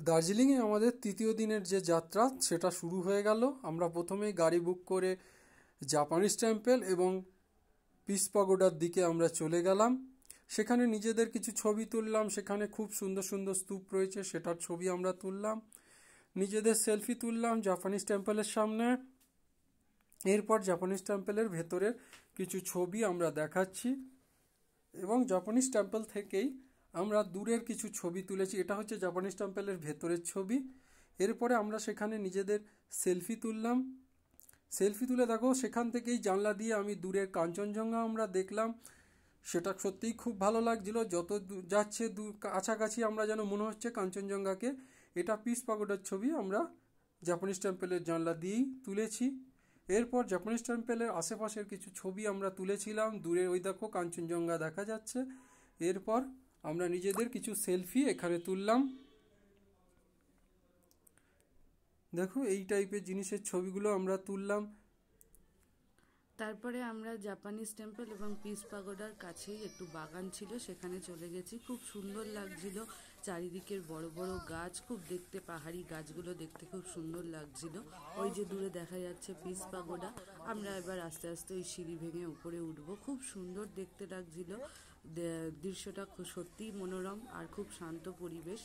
দার্জিলিংয়ে আমাদের তৃতীয় দিনের যে যাত্রা সেটা শুরু হয়ে গেল। আমরা প্রথমেই গাড়ি বুক করে জাপানিজ টেম্পল এবং পিস পাগোডার দিকে আমরা চলে গেলাম। সেখানে নিজেদের কিছু ছবি তুললাম। সেখানে খুব সুন্দর সুন্দর স্তূপ রয়েছে, সেটার ছবি আমরা তুললাম। নিজেদের সেলফি তুললাম জাপানিজ টেম্পলের সামনে। এরপর জাপানিজ টেম্পলের ভেতরের কিছু ছবি আমরা দেখাচ্ছি এবং জাপানিজ টেম্পল থেকেই আমরা দূরের কিছু ছবি তুলেছি। এটা হচ্ছে জাপানিজ টেম্পলের ভেতরের ছবি। এরপরে আমরা সেখানে নিজেদের সেলফি তুললাম। সেলফি তুলে দেখো সেখান থেকেই জানলা দিয়ে আমি দূরের কাঞ্চনজঙ্ঘা আমরা দেখলাম। সেটা সত্যিই খুব ভালো লাগছিল। যত যাচ্ছে কাছাকাছি আমরা যেন মনে হচ্ছে কাঞ্চনজঙ্ঘাকে। এটা পিস পাগোডার ছবি আমরা জাপানিজ টেম্পলের জানলা দিয়েই তুলেছি। এরপর জাপানিজ টেম্পলের আশেপাশের কিছু ছবি আমরা তুলেছিলাম। দূরে ওই দেখো কাঞ্চনজঙ্ঘা দেখা যাচ্ছে। এরপর আমরা নিজেদের কিছু সেলফি এখানে তুললাম। দেখো এই টাইপের জিনিসের ছবিগুলো আমরা তুললাম। তারপরে আমরা জাপানিজ টেম্পল এবং পিস পাগোডার কাছেই একটু বাগান ছিল, সেখানে চলে গেছি। খুব সুন্দর লাগছিল, চারিদিকের বড় বড় গাছ, খুব দেখতে পাহাড়ি গাছগুলো দেখতে খুব সুন্দর লাগছিল। ওই যে দূরে দেখা যাচ্ছে পিস পাগোডা। আমরা এবার আস্তে আস্তে ওই সিঁড়ি ভেঙে উপরে উঠবো। খুব সুন্দর দেখতে লাগছিল, দৃশ্যটা সত্যিই মনোরম আর খুব শান্ত পরিবেশ।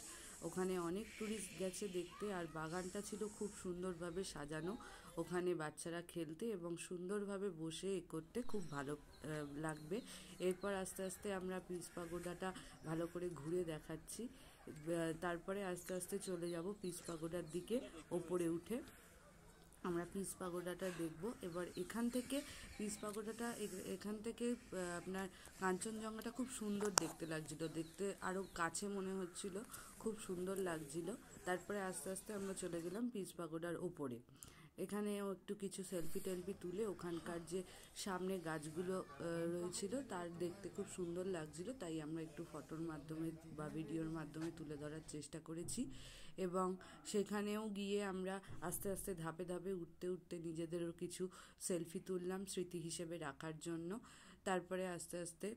ওখানে অনেক টুরিস্ট গেছে দেখতে, আর বাগানটা ছিল খুব সুন্দরভাবে সাজানো। ওখানে বাচ্চারা খেলতে এবং সুন্দরভাবে বসে করতে খুব ভালো লাগবে। এরপর আস্তে আস্তে আমরা পিস পাগোডাটা ভালো করে ঘুরে দেখাচ্ছি। তারপরে আস্তে আস্তে চলে যাব পিস পাগোডার দিকে। ওপরে উঠে আমরা পিস পাগোডাটা দেখব। এবার এখান থেকে পিস পাগোডাটা এখান থেকে আপনার কাঞ্চনজঙ্ঘাটা খুব সুন্দর দেখতে লাগছিল, দেখতে আরও কাছে মনে হচ্ছিল, খুব সুন্দর লাগছিল। তারপরে আস্তে আস্তে আমরা চলে গেলাম পিস পাগোডার ওপরে। এখানেও একটু কিছু সেলফি টেলফি তুলে ওখানকার যে সামনে গাছগুলো রয়েছিল তার দেখতে খুব সুন্দর লাগছিল, তাই আমরা একটু ফটোর মাধ্যমে বা ভিডিওর মাধ্যমে তুলে ধরার চেষ্টা করেছি। এবং সেখানেও গিয়ে আমরা আস্তে আস্তে ধাপে ধাপে উঠতে উঠতে নিজেদেরও কিছু সেলফি তুললাম স্মৃতি হিসেবে রাখার জন্য। তারপরে আস্তে আস্তে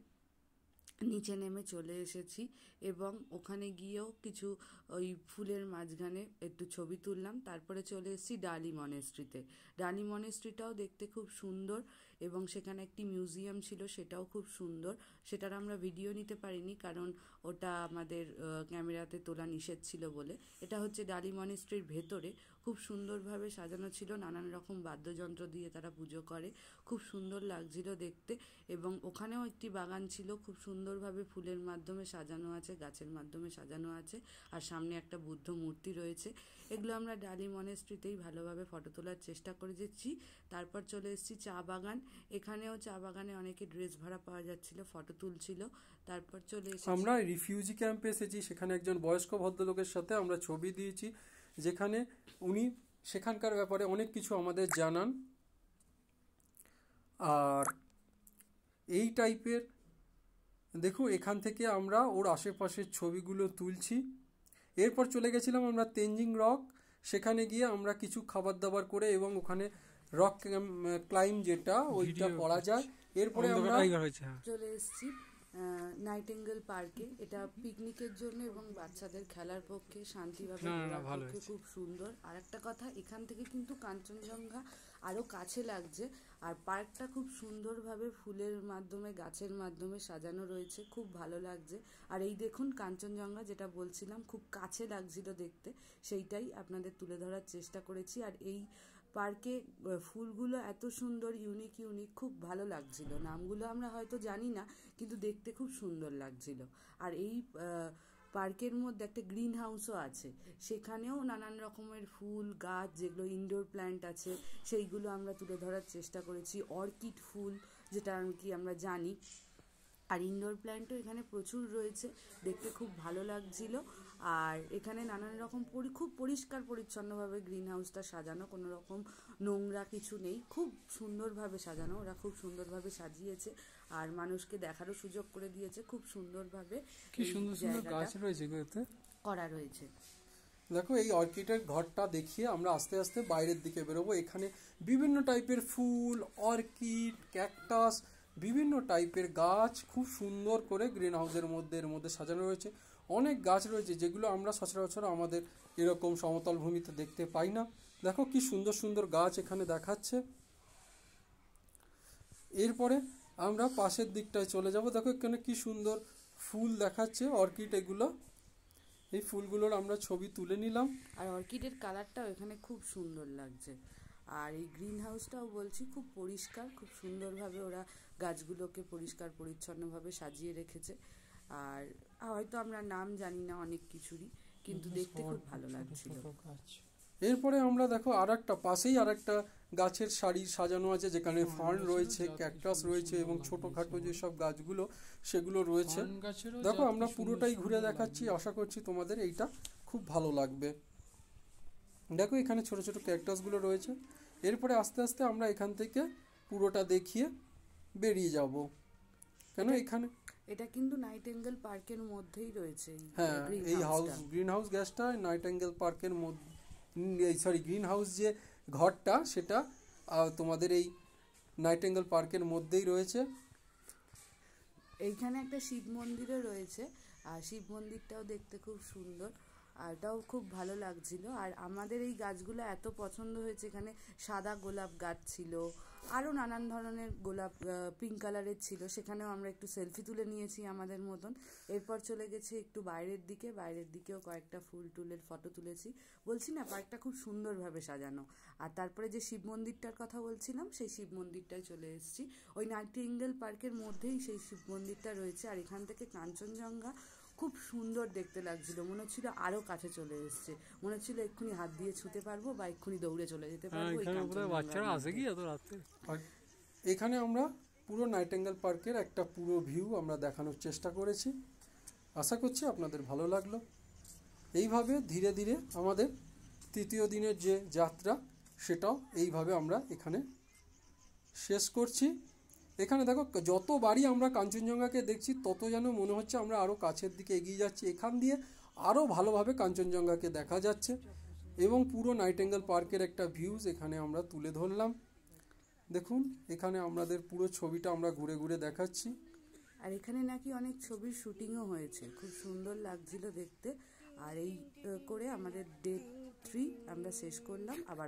নিচে নেমে চলে এসেছি এবং ওখানে গিয়েও কিছু ওই ফুলের মাঝখানে একটু ছবি তুললাম। তারপরে চলে এসেছি ডালি মনেস্ট্রিতে। ডালি মনেস্ট্রিটাও দেখতে খুব সুন্দর এবং সেখানে একটি মিউজিয়াম ছিল, সেটাও খুব সুন্দর। সেটার আমরা ভিডিও নিতে পারিনি কারণ ওটা আমাদের ক্যামেরাতে তোলা নিষেধ ছিল বলে। এটা হচ্ছে ডালি মনেস্ট্রির ভেতরে, খুব সুন্দরভাবে সাজানো ছিল, নানান রকম বাদ্যযন্ত্র দিয়ে তারা পুজো করে, খুব সুন্দর লাগছিল দেখতে। এবং ওখানেও একটি বাগান ছিল, খুব সুন্দরভাবে ফুলের মাধ্যমে সাজানো আছে, গাছের মাধ্যমে সাজানো আছে, আর সামনে একটা বুদ্ধ মূর্তি রয়েছে। এগুলো আমরা ডালি মনেস্ট্রিতেই ভালোভাবে ফটো তোলার চেষ্টা করে যাচ্ছি। তারপর চলে এসেছি চা বাগান। এখানেও চা বাগানে অনেকে ড্রেস ভাড়া পাওয়া যাচ্ছিল, ফটো তুলছিল। তারপর চলে এসেছি আমরা রিফিউজি ক্যাম্পে এসেছি। সেখানে একজন বয়স্ক ভদ্রলোকের সাথে আমরা ছবি দিয়েছি, যেখানে উনি সেখানকার ব্যাপারে অনেক কিছু আমাদের জানান। আর এই টাইপের দেখো এখান থেকে আমরা ওর আশেপাশের ছবিগুলো তুলছি। এরপর চলে গেছিলাম আমরা তেনজিং রক। সেখানে গিয়ে আমরা কিছু খাবার দাবার করে এবং ওখানে রক ক্লাইম যেটা ওইটা করা যায়। এরপরে আমরা চলে এসেছি নাইটিঙ্গেল পার্কে। এটা পিকনিকের জন্য এবং বাচ্চাদের খেলার পক্ষে, শান্তিভাবে ঘোরার পক্ষে খুব সুন্দর। আর একটা কথা, এখান থেকে কিন্তু কাঞ্চনজঙ্ঘা আরও কাছে লাগছে, আর পার্কটা খুব সুন্দরভাবে ফুলের মাধ্যমে, গাছের মাধ্যমে সাজানো রয়েছে, খুব ভালো লাগছে। আর এই দেখুন কাঞ্চনজঙ্ঘা, যেটা বলছিলাম খুব কাছে লাগছিল দেখতে, সেইটাই আপনাদের তুলে ধরার চেষ্টা করেছি। আর এই পার্কে ফুলগুলো এত সুন্দর, ইউনিক ইউনিক, খুব ভালো লাগছিল। নামগুলো আমরা হয়তো জানি না, কিন্তু দেখতে খুব সুন্দর লাগছিল। আর এই পার্কের মধ্যে একটা গ্রিন হাউসও আছে, সেখানেও নানান রকমের ফুল গাছ, যেগুলো ইনডোর প্ল্যান্ট আছে, সেইগুলো আমরা তুলে ধরার চেষ্টা করেছি। অর্কিড ফুল, যেটা আর কি আমরা জানি, আর ইনডোর প্ল্যান্টও এখানে প্রচুর রয়েছে, দেখতে খুব ভালো লাগছিল। আর এখানে নানান রকম খুব পরিষ্কার পরিচ্ছন্নভাবে গ্রিন হাউসটা সাজানো, কোনো রকম নোংরা কিছু নেই, খুব সুন্দরভাবে সাজানো, ওরা খুব সুন্দরভাবে সাজিয়েছে আর মানুষকে দেখারও সুযোগ করে দিয়েছে, খুব সুন্দরভাবে কি সুন্দর সুন্দর গাছ রয়েছে করা রয়েছে। দেখো এই অর্কিডের ঘরটা দেখিয়ে আমরা আস্তে আস্তে বাইরের দিকে বেরোবো। এখানে বিভিন্ন টাইপের ফুল, অর্কিড, ক্যাকটাস, বিভিন্ন টাইপের গাছ খুব সুন্দর করে গ্রিন হাউসের মধ্যে এর মধ্যে সাজানো রয়েছে। অনেক গাছ রয়েছে যেগুলো আমরা সচরাচর আমাদের এরকম সমতল ভূমিতে দেখতে পাই না। দেখো কি সুন্দর সুন্দর গাছ এখানে দেখাচ্ছে। এরপরে আমরা পাশের দিকটায় চলে যাব। দেখো এখানে কি সুন্দর ফুল দেখাচ্ছে, অর্কিড এগুলো। এই ফুলগুলোর আমরা ছবি তুলে নিলাম। আর অর্কিডের কালারটাও এখানে খুব সুন্দর লাগছে। আর এই গ্রিন হাউসটাও বলছি খুব পরিষ্কার, খুব সুন্দরভাবে ওরা গাছগুলোকে পরিষ্কার পরিচ্ছন্নভাবে সাজিয়ে রেখেছে। আর হয়তো আমরা নাম জানি না অনেক কিছুরই, কিন্তু দেখতে খুব ভালো লাগছিল। এরপরে আমরা দেখো পাশেই আর একটা গাছের সারি সাজানো আছে, যেখানে ফার্ন রয়েছে, ক্যাকটাস রয়েছে এবং ছোটখাটো যেসব গাছগুলো সেগুলো রয়েছে। দেখো আমরা পুরোটাই ঘুরে দেখাচ্ছি, আশা করছি তোমাদের এইটা খুব ভালো লাগবে। দেখো এখানে ছোট ছোট ক্যাকটাসগুলো রয়েছে। এরপরে আস্তে আস্তে আমরা এখান থেকে পুরোটা দেখিয়ে বেরিয়ে যাব। কেন এখানে এটা কিন্তু নাইটেঙ্গেল পার্কের মধ্যেই রয়েছে। হ্যাঁ, এই গ্রিন হাউস গ্যাসটা নাইটেঙ্গেল পার্কের মধ্যে, গ্রিন হাউস যে ঘরটা সেটা তোমাদের এই নাইটেঙ্গেল পার্কের মধ্যেই রয়েছে। এইখানে একটা শিব মন্দিরও রয়েছে, আর শিব মন্দিরটাও দেখতে খুব সুন্দর, আর এটাও খুব ভালো লাগছিল। আর আমাদের এই গাছগুলো এত পছন্দ হয়েছে, এখানে সাদা গোলাপ গাছ ছিল, আরও নানান ধরনের গোলাপ পিঙ্ক কালারের ছিল, সেখানেও আমরা একটু সেলফি তুলে নিয়েছি আমাদের মতন। এরপর চলে গেছে একটু বাইরের দিকেও কয়েকটা ফুল টুলের ফটো তুলেছি। বলছি না, পার্কটা খুব সুন্দরভাবে সাজানো। আর তারপরে যে শিব মন্দিরটার কথা বলছিলাম, সেই শিব মন্দিরটায় চলে এসেছি। ওই নাইটিঙ্গেল পার্কের মধ্যেই সেই শিব মন্দিরটা রয়েছে। আর এখান থেকে কাঞ্চনজঙ্ঘা খুব সুন্দর দেখতে লাগছিল, মনে হচ্ছিল আরো কাছে চলে এসছে, মনে হচ্ছিল এক্ষুনি হাত দিয়ে ছুঁতে পারবো বা এক্ষুনি দৌড়ে চলে যেতে পারবো। এখানে আমরা পুরো নাইটেঙ্গেল পার্কের একটা পুরো ভিউ আমরা দেখানোর চেষ্টা করেছি, আশা করছি আপনাদের ভালো লাগলো। এইভাবে ধীরে ধীরে আমাদের তৃতীয় দিনের যে যাত্রা সেটাও এইভাবে আমরা এখানে শেষ করছি। এখানে দেখো যতবারই আমরা কাঞ্চনজঙ্ঘাকে দেখছি তত যেন মনে হচ্ছে আমরা আরও কাছের দিকে এগিয়ে যাচ্ছি। এখান দিয়ে আরও ভালোভাবে কাঞ্চনজঙ্ঘাকে দেখা যাচ্ছে এবং পুরো নাইটেঙ্গেল পার্কের একটা ভিউজ এখানে আমরা তুলে ধরলাম। দেখুন এখানে আমাদের পুরো ছবিটা আমরা ঘুরে ঘুরে দেখাচ্ছি। আর এখানে নাকি অনেক ছবির শুটিংও হয়েছে, খুব সুন্দর লাগছিল দেখতে। আর এই করে আমাদের ডে 3 আমরা শেষ করলাম। আবার